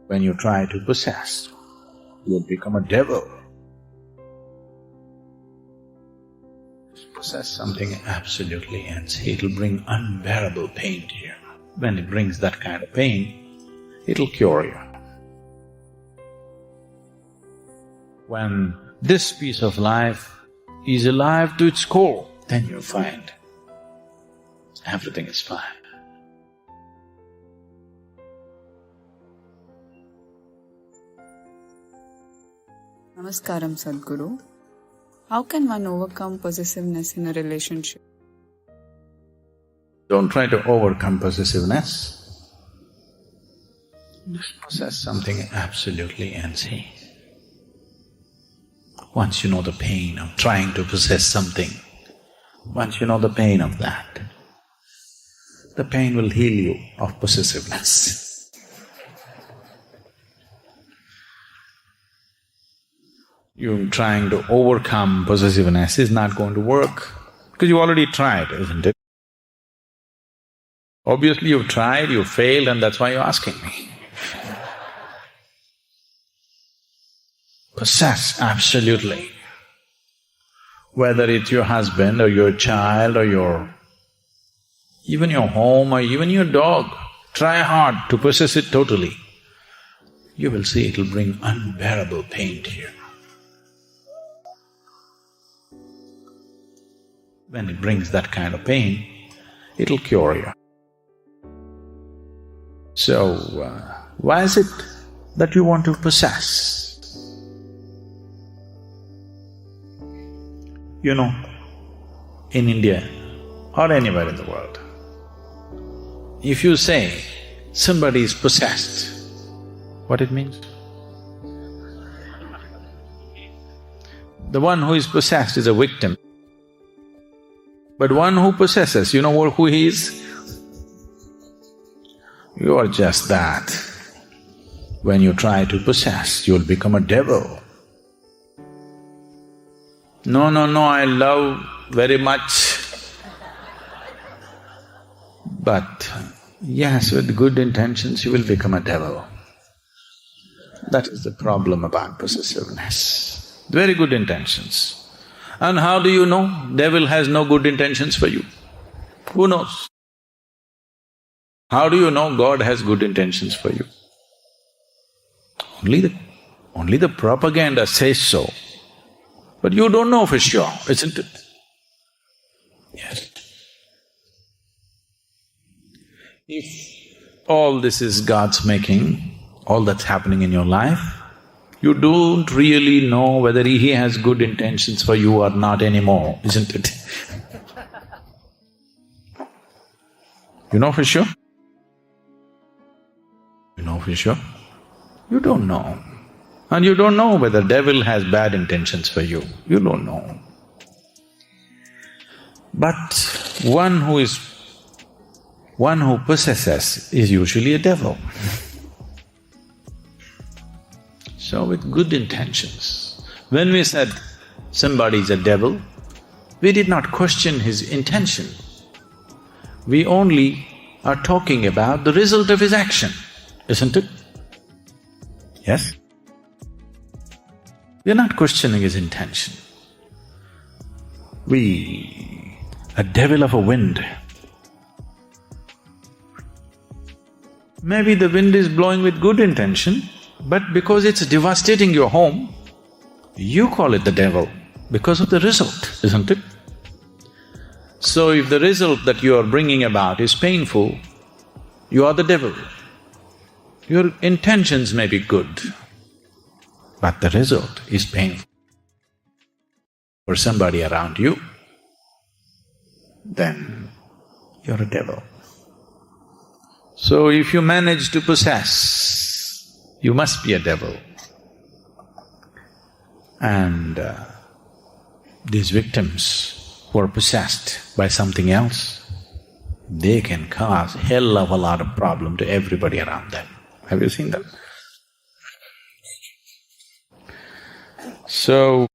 When you try to possess, you'll become a devil. Possess something absolutely and see it'll bring unbearable pain to you. When it brings that kind of pain, it'll cure you. When this piece of life is alive to its core, then you find everything is fine. Namaskaram, Sadhguru. How can one overcome possessiveness in a relationship? Don't try to overcome possessiveness. Just possess something absolutely and see. Once you know the pain of trying to possess something, once you know the pain of that, the pain will heal you of possessiveness. You trying to overcome possessiveness is not going to work because you already tried, isn't it? Obviously you've tried, you failed, and that's why you're asking me. Possess, absolutely. Whether it's your husband or your child or even your home or even your dog, try hard to possess it totally. You will see it'll bring unbearable pain to you. When it brings that kind of pain, it'll cure you. So, why is it that you want to possess? You know, in India or anywhere in the world, if you say somebody is possessed, what it means? The one who is possessed is a victim. But one who possesses, you know who he is? You are just that. When you try to possess, you'll become a devil. No, I love very much. But yes, with good intentions, you will become a devil. That is the problem about possessiveness. Very good intentions. And how do you know devil has no good intentions for you? Who knows? How do you know God has good intentions for you? Only the propaganda says so, but you don't know for sure, isn't it? Yes. If all this is God's making, all that's happening in your life, you don't really know whether He has good intentions for you or not anymore, isn't it? You know for sure? You know for sure? You don't know. And you don't know whether devil has bad intentions for you, you don't know. But one who possesses is usually a devil. So with good intentions, when we said somebody is a devil, we did not question his intention. We only are talking about the result of his action, isn't it? Yes? We are not questioning his intention. A devil of a wind. Maybe the wind is blowing with good intention, but because it's devastating your home, you call it the devil because of the result, isn't it? So if the result that you are bringing about is painful, you are the devil. Your intentions may be good, but the result is painful for somebody around you, then you're a devil. So if you manage to possess, you must be a devil. And these victims who are possessed by something else, they can cause hell of a lot of problem to everybody around them. Have you seen that? So,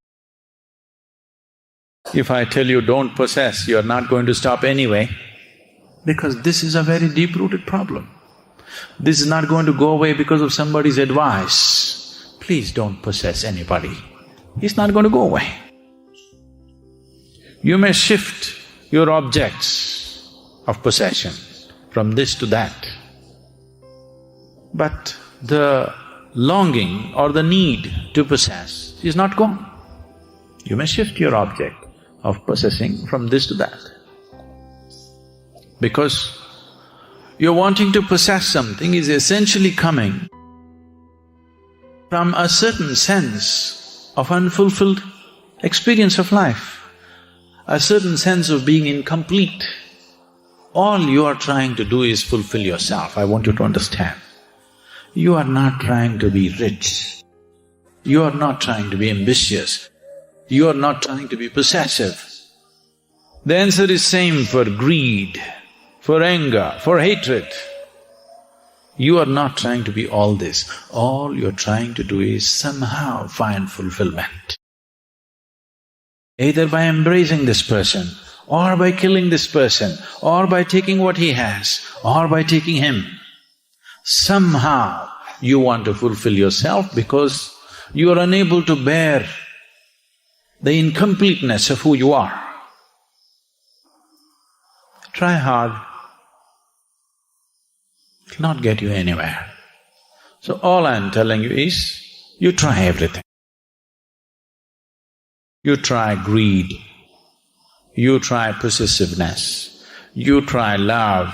if I tell you don't possess, you're not going to stop anyway, because this is a very deep-rooted problem. This is not going to go away because of somebody's advice. Please don't possess anybody. It's not going to go away. You may shift your objects of possession from this to that, but the longing or the need to possess is not gone. You may shift your object of possessing from this to that. Because your wanting to possess something is essentially coming from a certain sense of unfulfilled experience of life, a certain sense of being incomplete. All you are trying to do is fulfill yourself. I want you to understand. You are not trying to be rich. You are not trying to be ambitious. You are not trying to be possessive. The answer is same for greed, for anger, for hatred. You are not trying to be all this. All you're trying to do is somehow find fulfillment. Either by embracing this person, or by killing this person, or by taking what he has, or by taking him. Somehow you want to fulfill yourself because you are unable to bear the incompleteness of who you are. Try hard, it'll not get you anywhere. So all I'm telling you is, you try everything. You try greed, you try possessiveness, you try love,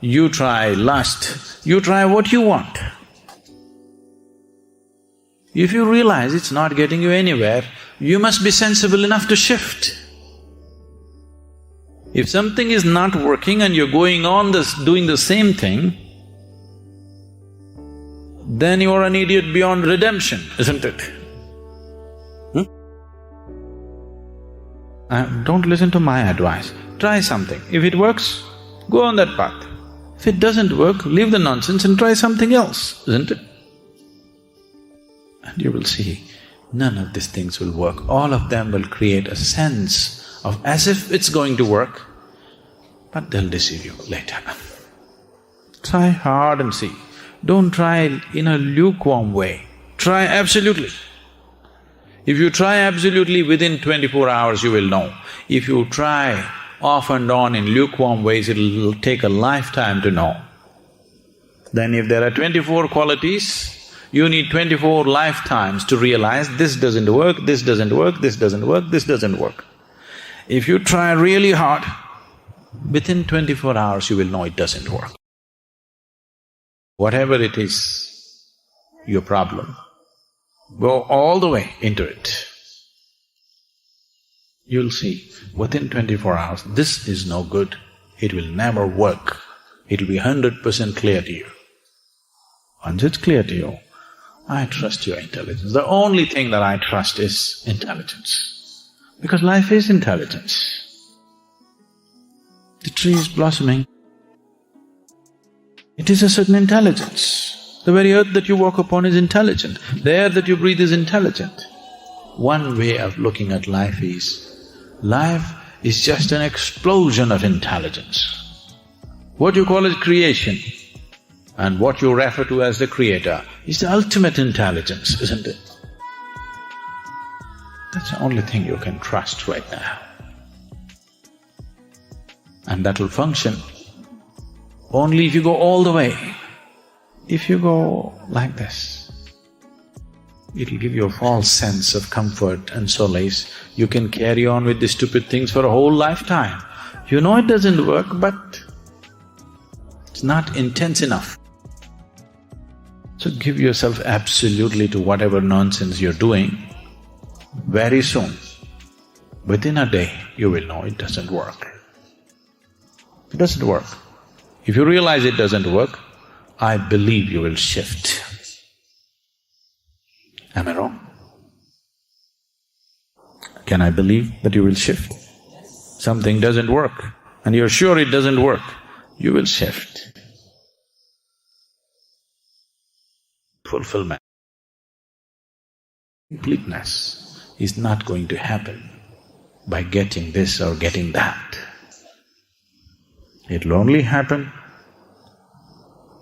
you try lust, you try what you want. If you realize it's not getting you anywhere, you must be sensible enough to shift. If something is not working and you're going on doing the same thing, then you're an idiot beyond redemption, isn't it? Don't listen to my advice. Try something. If it works, go on that path. If it doesn't work, leave the nonsense and try something else, isn't it? And you will see, none of these things will work. All of them will create a sense of as if it's going to work, but they'll deceive you later. Try hard and see. Don't try in a lukewarm way. Try absolutely. If you try absolutely, within 24 hours you will know. If you try off and on in lukewarm ways, it'll take a lifetime to know. Then if there are 24 qualities, you need 24 lifetimes to realize this doesn't work, this doesn't work, this doesn't work, this doesn't work. If you try really hard, within 24 hours you will know it doesn't work. Whatever it is, your problem, go all the way into it. You'll see, within 24 hours, this is no good, it will never work. It'll be 100% clear to you. Once it's clear to you, I trust your intelligence. The only thing that I trust is intelligence, because life is intelligence. The tree is blossoming, it is a certain intelligence. The very earth that you walk upon is intelligent, the air that you breathe is intelligent. One way of looking at life is just an explosion of intelligence. What you call as creation and what you refer to as the creator is the ultimate intelligence, isn't it? That's the only thing you can trust right now. And that will function only if you go all the way. If you go like this, it'll give you a false sense of comfort and solace. You can carry on with these stupid things for a whole lifetime. You know it doesn't work, but it's not intense enough. So give yourself absolutely to whatever nonsense you're doing. Very soon, within a day, you will know it doesn't work. It doesn't work. If you realize it doesn't work, I believe you will shift. Am I wrong? Can I believe that you will shift? Something doesn't work and you're sure it doesn't work, you will shift. Fulfillment. Completeness is not going to happen by getting this or getting that. It'll only happen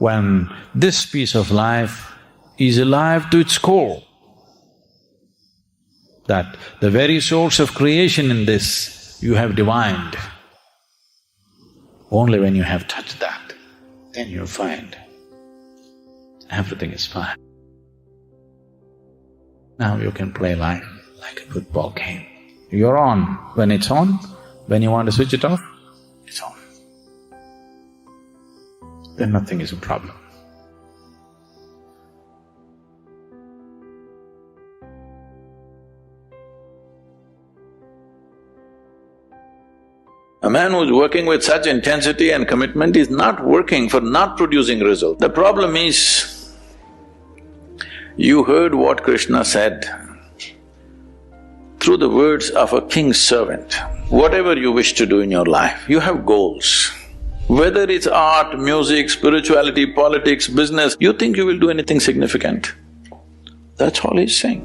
when this piece of life is alive to its core, that the very source of creation in this you have divined. Only when you have touched that, then you find everything is fine. Now you can play life like a football game. You're on when it's on, when you want to switch it off, it's on. Then nothing is a problem. A man who's working with such intensity and commitment is not working for not producing result. The problem is, you heard what Krishna said through the words of a king's servant. Whatever you wish to do in your life, you have goals. Whether it's art, music, spirituality, politics, business, you think you will do anything significant. That's all he's saying.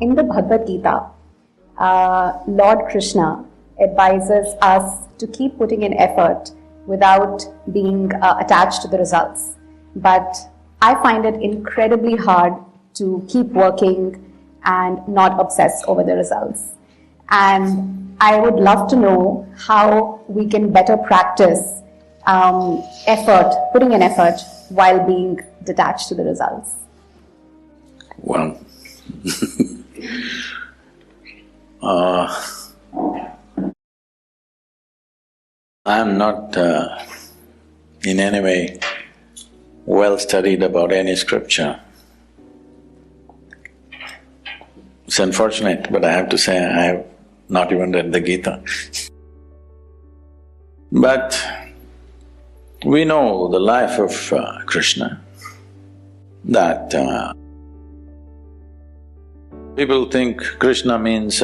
In the Bhagavad Gita, Lord Krishna advises us to keep putting in effort without being attached to the results. But I find it incredibly hard to keep working and not obsess over the results. And I would love to know how we can better practice putting in effort while being detached to the results. Well, I'm not in any way well studied about any scripture. It's unfortunate, but I have to say I have not even read the Gita. But we know the life of Krishna, that people think Krishna means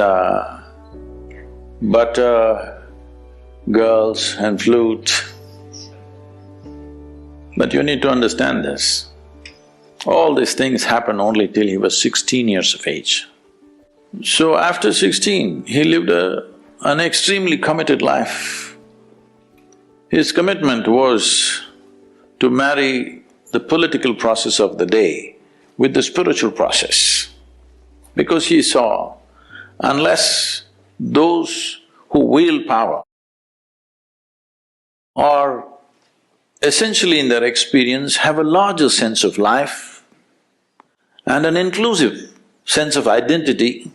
butter, girls and flute. But you need to understand this. All these things happened only till he was 16 years of age. So after 16, he lived an extremely committed life. His commitment was to marry the political process of the day with the spiritual process, because he saw, unless those who wield power are essentially in their experience have a larger sense of life and an inclusive sense of identity,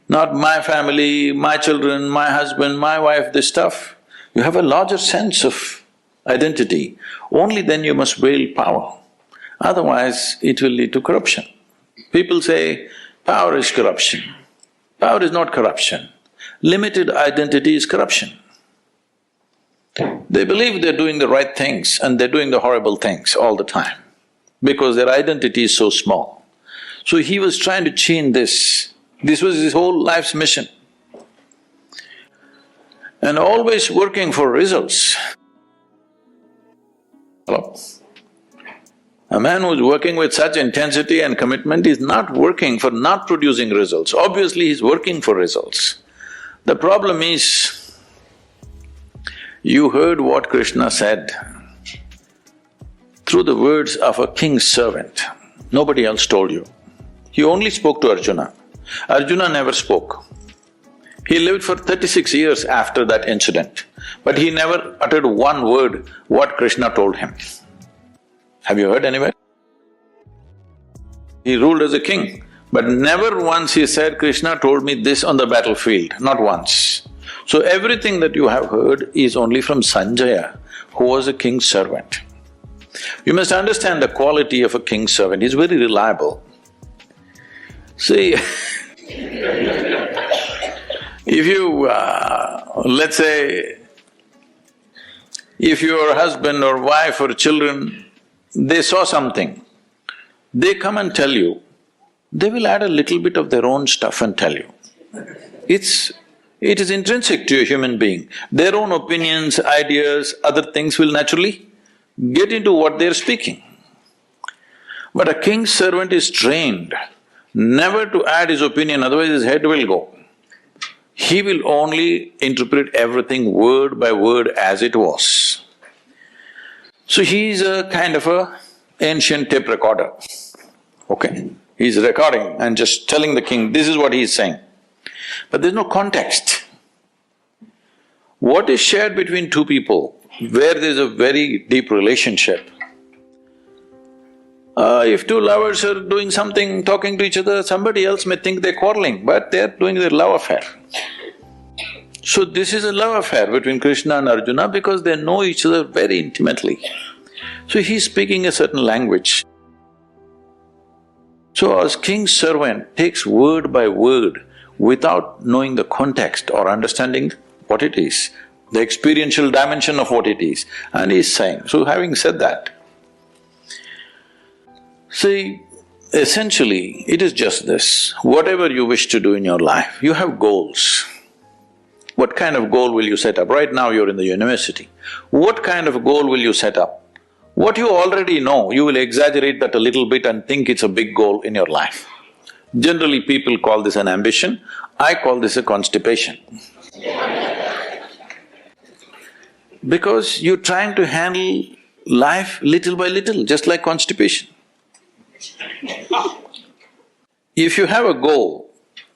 not my family, my children, my husband, my wife, this stuff, you have a larger sense of identity, only then you must wield power. Otherwise, it will lead to corruption. People say, power is corruption. Power is not corruption. Limited identity is corruption. They believe they're doing the right things and they're doing the horrible things all the time because their identity is so small. So he was trying to change this. This was his whole life's mission. And always working for results. Hello? A man who's working with such intensity and commitment is not working for not producing results. Obviously, he's working for results. The problem is, you heard what Krishna said through the words of a king's servant. Nobody else told you. He only spoke to Arjuna. Arjuna never spoke. He lived for 36 years after that incident, but he never uttered one word what Krishna told him. Have you heard anywhere? He ruled as a king, but never once he said, Krishna told me this on the battlefield, not once. So everything that you have heard is only from Sanjaya, who was a king's servant. You must understand the quality of a king's servant, he's very reliable. See, if you… let's say, if your husband or wife or children, they saw something, they come and tell you, they will add a little bit of their own stuff and tell you. It is intrinsic to a human being. Their own opinions, ideas, other things will naturally get into what they're speaking. But a king's servant is trained never to add his opinion, otherwise his head will go. He will only interpret everything word by word as it was. So he's a kind of a ancient tape recorder, okay? He's recording and just telling the king, this is what he's saying. But there's no context. What is shared between two people where there's a very deep relationship? If two lovers are doing something, talking to each other, somebody else may think they're quarreling, but they're doing their love affair. So this is a love affair between Krishna and Arjuna because they know each other very intimately. So he's speaking a certain language. So as king's servant takes word by word without knowing the context or understanding what it is, the experiential dimension of what it is, and he's saying. So having said that, see, essentially it is just this, whatever you wish to do in your life, you have goals. What kind of goal will you set up? Right now you're in the university. What kind of goal will you set up? What you already know, you will exaggerate that a little bit and think it's a big goal in your life. Generally people call this an ambition, I call this a constipation. Because you're trying to handle life little by little, just like constipation. If you have a goal,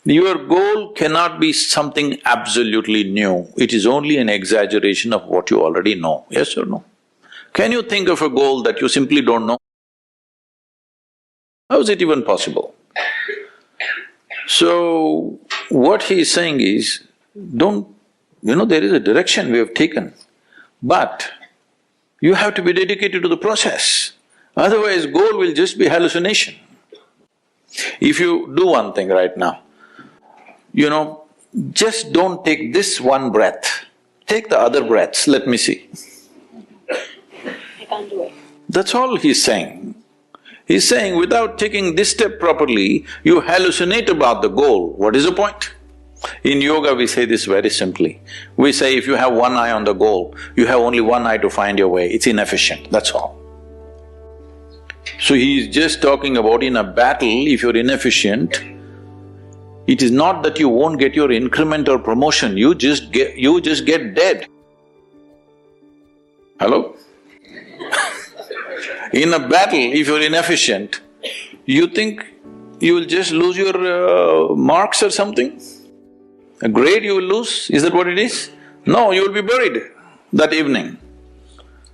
your goal cannot be something absolutely new, it is only an exaggeration of what you already know, yes or no? Can you think of a goal that you simply don't know? How is it even possible? So, what he is saying is, there is a direction we have taken, but you have to be dedicated to the process, otherwise goal will just be hallucination. If you do one thing right now, just don't take this one breath, take the other breaths, let me see. I can't do it. That's all he's saying. He's saying without taking this step properly, you hallucinate about the goal, what is the point? In yoga we say this very simply. We say if you have one eye on the goal, you have only one eye to find your way, it's inefficient, that's all. So he's just talking about in a battle, if you're inefficient, it is not that you won't get your increment or promotion, you just get dead. Hello? In a battle, if you're inefficient, you think you will just lose your marks or something? A grade you will lose, is that what it is? No, you will be buried that evening.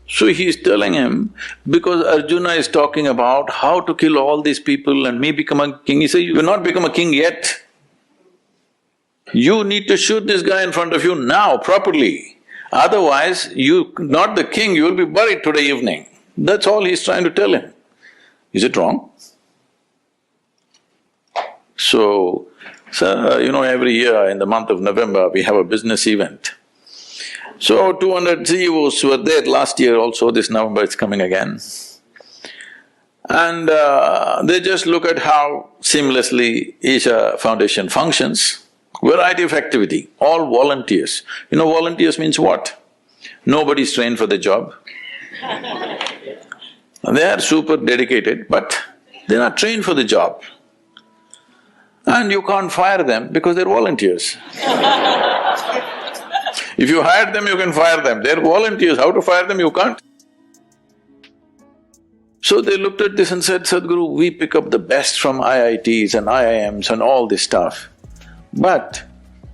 So he's telling him, because Arjuna is talking about how to kill all these people and me become a king, he says, you will not become a king yet. You need to shoot this guy in front of you now, properly. Otherwise, not the king, you will be buried today evening. That's all he's trying to tell him. Is it wrong? So, every year in the month of November, we have a business event. So, 200 CEOs were there last year also, this November it's coming again. And they just look at how seamlessly Isha Foundation functions, variety of activity, all volunteers. Volunteers means what? Nobody's trained for the job. They are super dedicated, but they're not trained for the job. And you can't fire them because they're volunteers. If you hire them, you can fire them. They're volunteers, how to fire them, you can't. So they looked at this and said, Sadhguru, we pick up the best from IITs and IIMs and all this stuff, but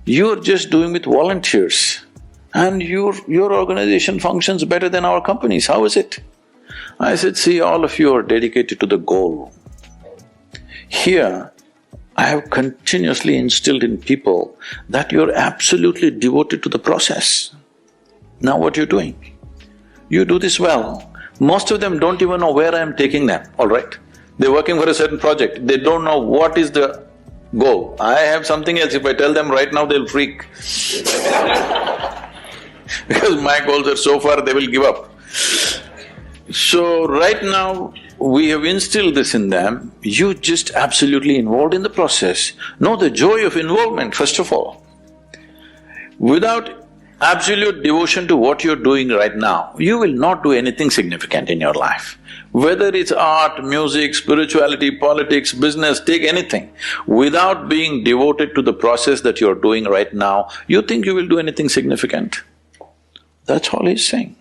you're just doing with volunteers and your organization functions better than our companies, how is it? I said, see, all of you are dedicated to the goal. Here, I have continuously instilled in people that you're absolutely devoted to the process. Now what you're doing? You do this well. Most of them don't even know where I'm taking them, all right? They're working for a certain project, they don't know what is the goal. I have something else, if I tell them right now, they'll freak. Because my goals are so far, they will give up. So right now, we have instilled this in them, you just absolutely involved in the process. Know the joy of involvement, first of all. Without absolute devotion to what you're doing right now, you will not do anything significant in your life. Whether it's art, music, spirituality, politics, business, take anything. Without being devoted to the process that you're doing right now, you think you will do anything significant? That's all he's saying.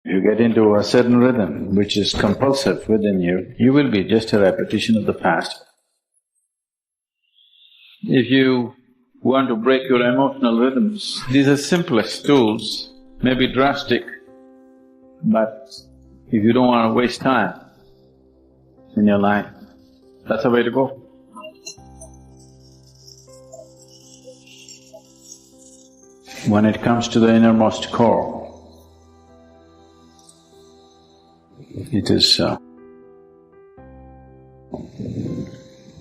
You get into a certain rhythm which is compulsive within you, you will be just a repetition of the past. If you want to break your emotional rhythms, these are simplest tools, may be drastic, but if you don't want to waste time in your life, that's the way to go. When it comes to the innermost core, it is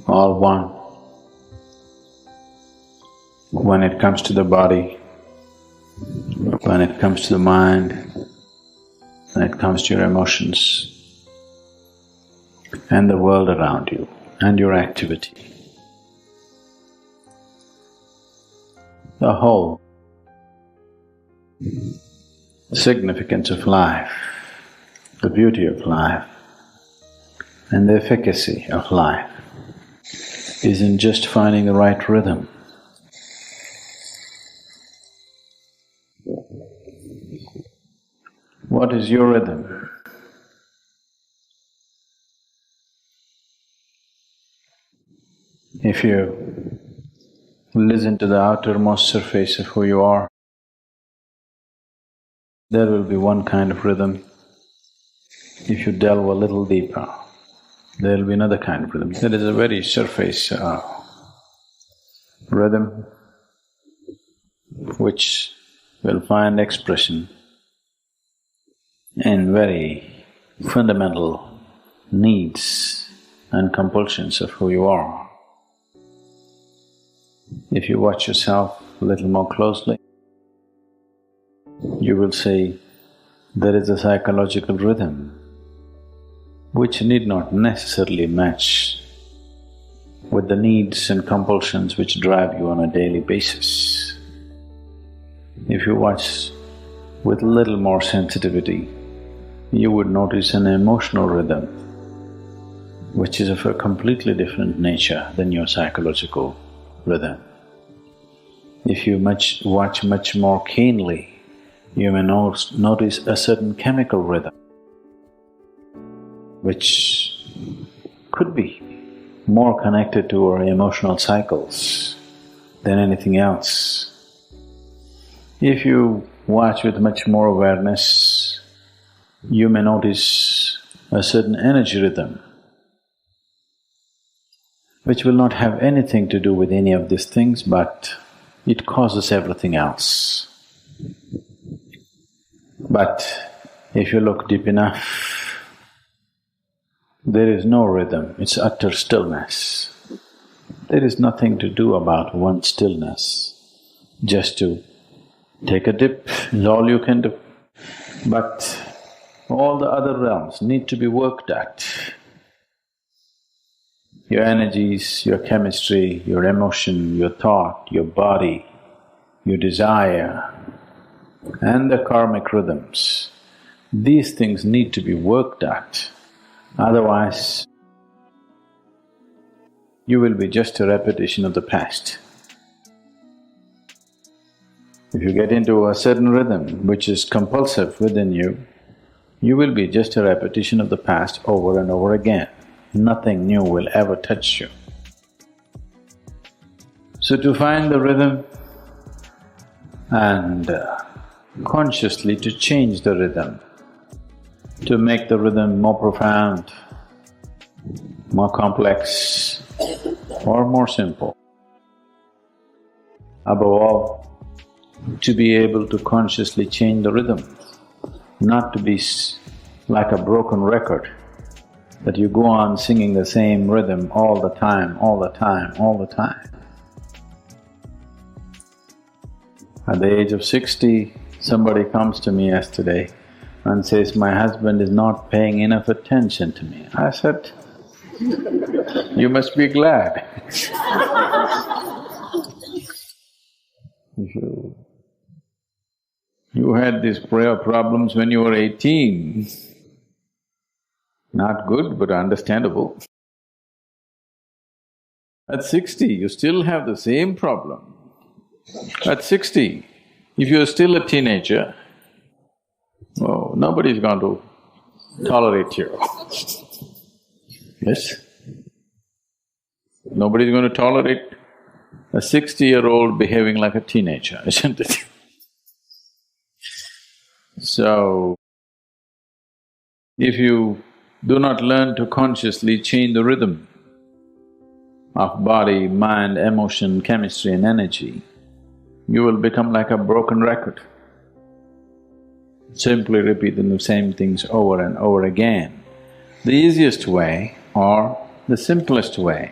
all one. When it comes to the body, when it comes to the mind, when it comes to your emotions and the world around you and your activity, the whole significance of life, the beauty of life and the efficacy of life is in just finding the right rhythm. What is your rhythm? If you listen to the outermost surface of who you are, there will be one kind of rhythm. If you delve a little deeper, there will be another kind of rhythm. There is a very surface rhythm which will find expression in very fundamental needs and compulsions of who you are. If you watch yourself a little more closely, you will see there is a psychological rhythm which need not necessarily match with the needs and compulsions which drive you on a daily basis. If you watch with little more sensitivity, you would notice an emotional rhythm which is of a completely different nature than your psychological rhythm. If you watch much more keenly, you may notice a certain chemical rhythm which could be more connected to our emotional cycles than anything else. If you watch with much more awareness, you may notice a certain energy rhythm which will not have anything to do with any of these things, but it causes everything else. But if you look deep enough, there is no rhythm, it's utter stillness. There is nothing to do about one stillness, just to take a dip is all you can do. But all the other realms need to be worked at. Your energies, your chemistry, your emotion, your thought, your body, your desire, and the karmic rhythms, these things need to be worked at. Otherwise, you will be just a repetition of the past. If you get into a certain rhythm which is compulsive within you, you will be just a repetition of the past over and over again. Nothing new will ever touch you. So to find the rhythm and consciously to change the rhythm, to make the rhythm more profound, more complex, or more simple. Above all, to be able to consciously change the rhythm, not to be like a broken record, that you go on singing the same rhythm all the time, all the time, all the time. At the age of 60, somebody comes to me yesterday and says, "My husband is not paying enough attention to me." I said, "You must be glad." You had these prayer problems when you were 18. Not good, but understandable. At 60, you still have the same problem. At 60, if you're still a teenager, oh, nobody's going to tolerate you. Yes? Nobody's going to tolerate a 60-year-old behaving like a teenager, isn't it? So, if you do not learn to consciously change the rhythm of body, mind, emotion, chemistry and energy, you will become like a broken record, simply repeating the same things over and over again. The easiest way or the simplest way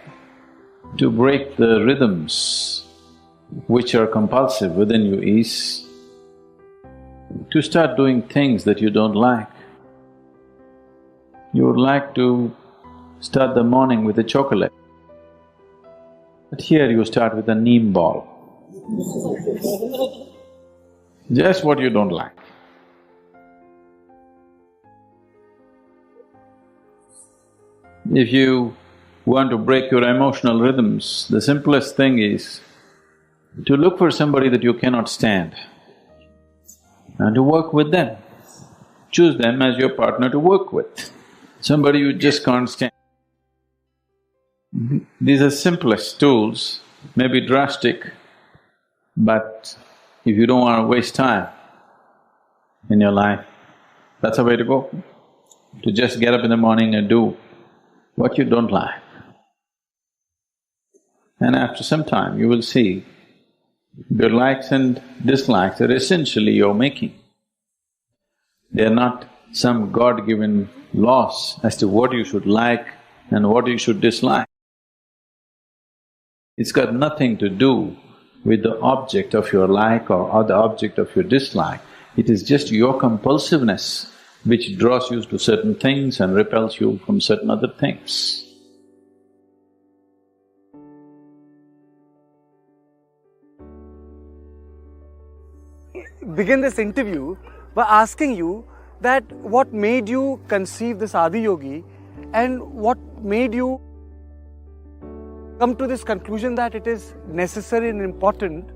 to break the rhythms which are compulsive within you is to start doing things that you don't like. You would like to start the morning with a chocolate, but here you start with a neem ball. Just what you don't like. If you want to break your emotional rhythms, the simplest thing is to look for somebody that you cannot stand and to work with them. Choose them as your partner to work with, somebody you just can't stand. These are simplest tools, maybe drastic, but if you don't want to waste time in your life, that's the way to go. To just get up in the morning and do what you don't like. And after some time, you will see your likes and dislikes are essentially your making. They are not some God-given laws as to what you should like and what you should dislike. It's got nothing to do with the object of your like or the object of your dislike. It is just your compulsiveness which draws you to certain things and repels you from certain other things. Begin this interview by asking you that what made you conceive this Adi Yogi and what made you come to this conclusion that it is necessary and important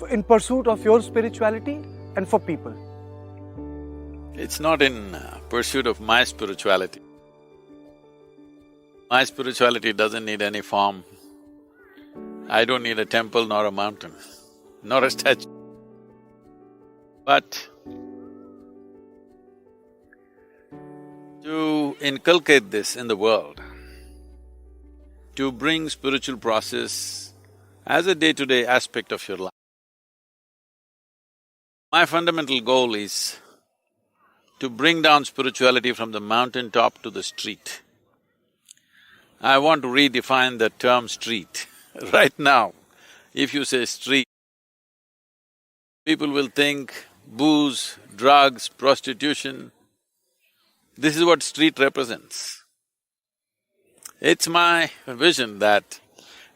in pursuit of your spirituality and for people? It's not in pursuit of my spirituality. My spirituality doesn't need any form. I don't need a temple nor a mountain, nor a statue. But to inculcate this in the world, to bring spiritual process as a day-to-day aspect of your life, my fundamental goal is to bring down spirituality from the mountain top to the street. I want to redefine the term street. Right now, if you say street, people will think booze, drugs, prostitution. This is what street represents. It's my vision that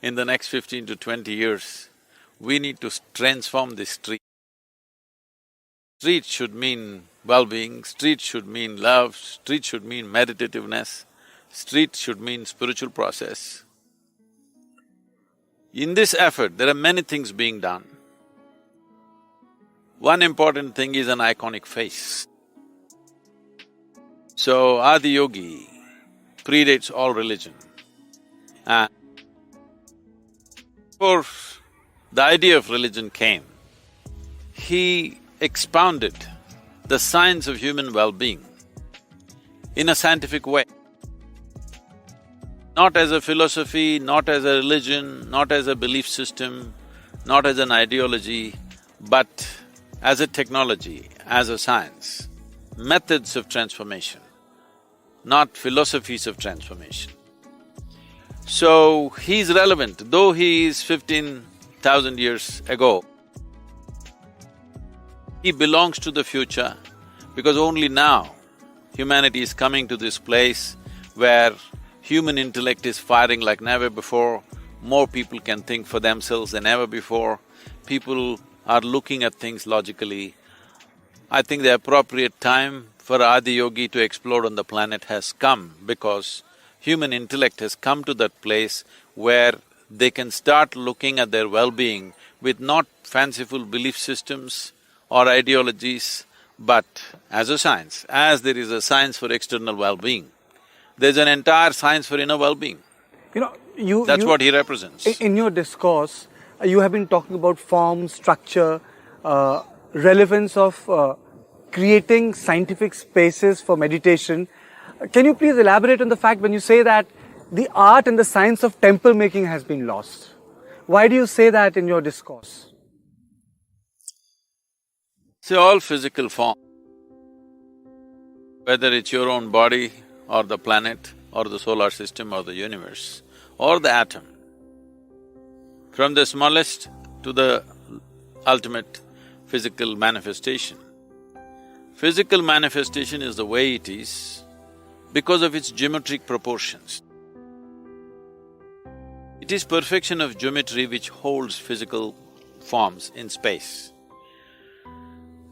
in the next 15 to 20 years, we need to transform this street. Street should mean well-being, street should mean love, street should mean meditativeness, street should mean spiritual process. In this effort, there are many things being done. One important thing is an iconic face. So, Adi Yogi predates all religion. And before the idea of religion came, he expounded the science of human well-being in a scientific way. Not as a philosophy, not as a religion, not as a belief system, not as an ideology, but as a technology, as a science, methods of transformation, not philosophies of transformation. So, he's relevant, though he is 15,000 years ago. He belongs to the future, Because only now humanity is coming to this place where human intellect is firing like never before, more people can think for themselves than ever before, people are looking at things logically. I think the appropriate time for Adi Yogi to explode on the planet has come because human intellect has come to that place where they can start looking at their well-being with not fanciful belief systems or ideologies, but as a science. As there is a science for external well-being, there's an entire science for inner well-being. You know, That's what he represents. In your discourse, you have been talking about form, structure, relevance of creating scientific spaces for meditation. Can you please elaborate on the fact when you say that the art and the science of temple making has been lost? Why do you say that in your discourse? See, all physical form, whether it's your own body or the planet or the solar system or the universe or the atom, from the smallest to the ultimate physical manifestation. Physical manifestation is the way it is because of its geometric proportions. It is perfection of geometry which holds physical forms in space.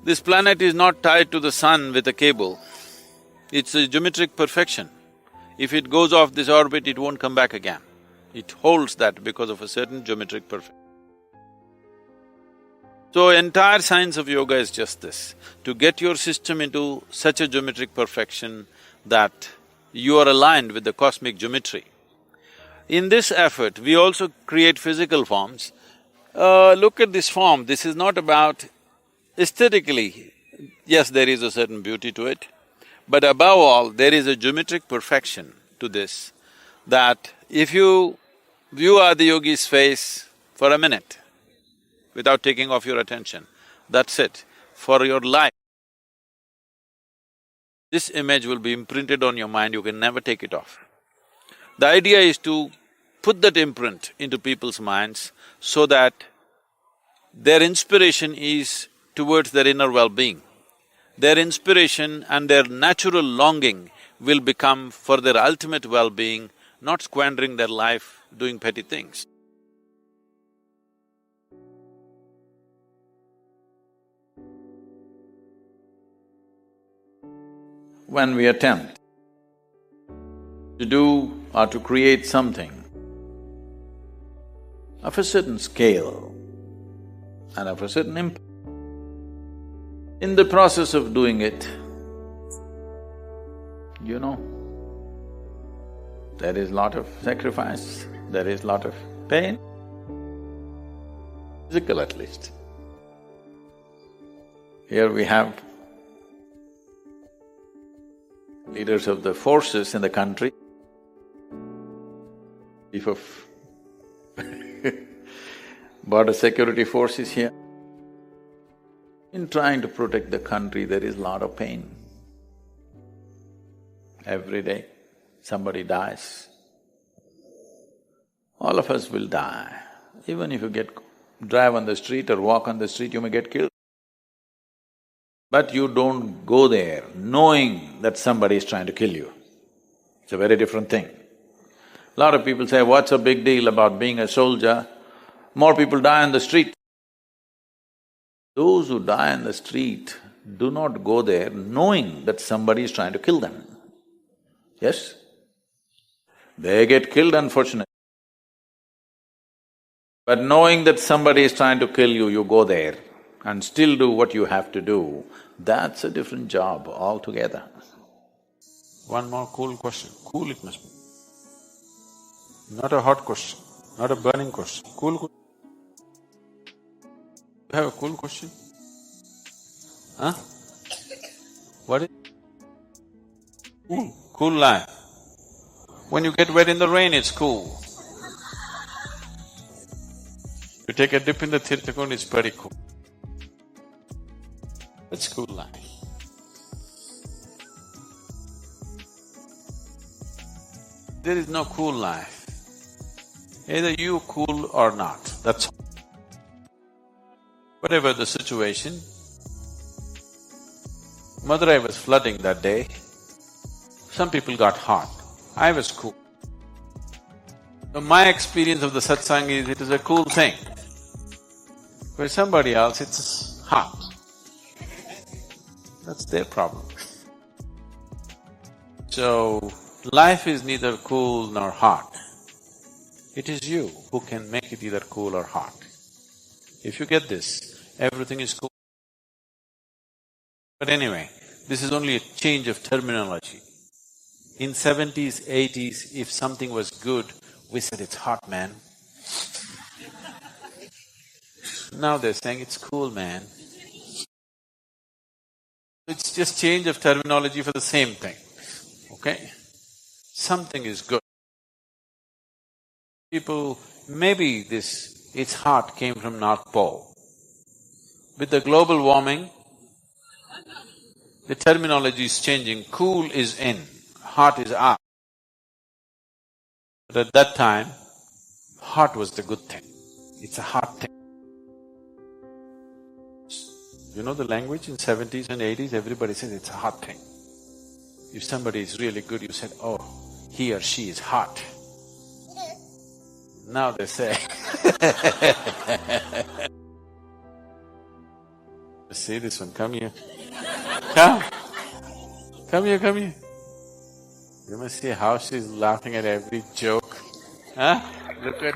This planet is not tied to the sun with a cable, it's a geometric perfection. If it goes off this orbit, it won't come back again. It holds that because of a certain geometric perfection. So, entire science of yoga is just this, to get your system into such a geometric perfection that you are aligned with the cosmic geometry. In this effort, we also create physical forms. Look at this form, this is not about aesthetically, yes, there is a certain beauty to it, but above all, there is a geometric perfection to this, that if you view Adi Yogi's face for a minute, without taking off your attention, that's it, for your life. This image will be imprinted on your mind, you can never take it off. The idea is to put that imprint into people's minds so that their inspiration is towards their inner well-being. Their inspiration and their natural longing will become for their ultimate well-being, not squandering their life doing petty things. When we attempt to do or to create something of a certain scale and of a certain impact, in the process of doing it, you know, there is lot of sacrifice, there is lot of pain, physical at least. Here we have leaders of the forces in the country, chief of border security force is here. In trying to protect the country, there is a lot of pain. Every day, somebody dies. All of us will die. Even if you drive on the street or walk on the street, you may get killed. But you don't go there knowing that somebody is trying to kill you. It's a very different thing. A lot of people say, what's a big deal about being a soldier? More people die on the street. Those who die on the street do not go there knowing that somebody is trying to kill them. Yes? They get killed, unfortunately. But knowing that somebody is trying to kill you, you go there and still do what you have to do, that's a different job altogether. One more cool question, cool it must be. Not a hot question, not a burning question, cool question. You have a cool question? Huh? What is… Cool, cool life. When you get wet in the rain, it's cool. You take a dip in the Tirthakund, it's pretty cool. It's cool life. There is no cool life. Either you cool or not, that's all. Whatever the situation, Madurai was flooding that day. Some people got hot. I was cool. So my experience of the satsang is it is a cool thing. For somebody else, it's hot. That's their problem. So, life is neither cool nor hot. It is you who can make it either cool or hot. If you get this, everything is cool. But anyway, this is only a change of terminology. In 70s, 80s, if something was good, we said, it's hot, man. Now they're saying, it's cool, man. It's just change of terminology for the same thing, okay? Something is good. People, maybe this, it's hot came from North Pole. With the global warming, the terminology is changing, cool is in, hot is out. But at that time, hot was the good thing. It's a hot thing. You know the language in 70s and 80s, everybody says it's a hot thing. If somebody is really good, you said, oh, he or she is hot. Now they say see this one, come here. Come. Come here, come here. You must see how she's laughing at every joke. Huh? Look at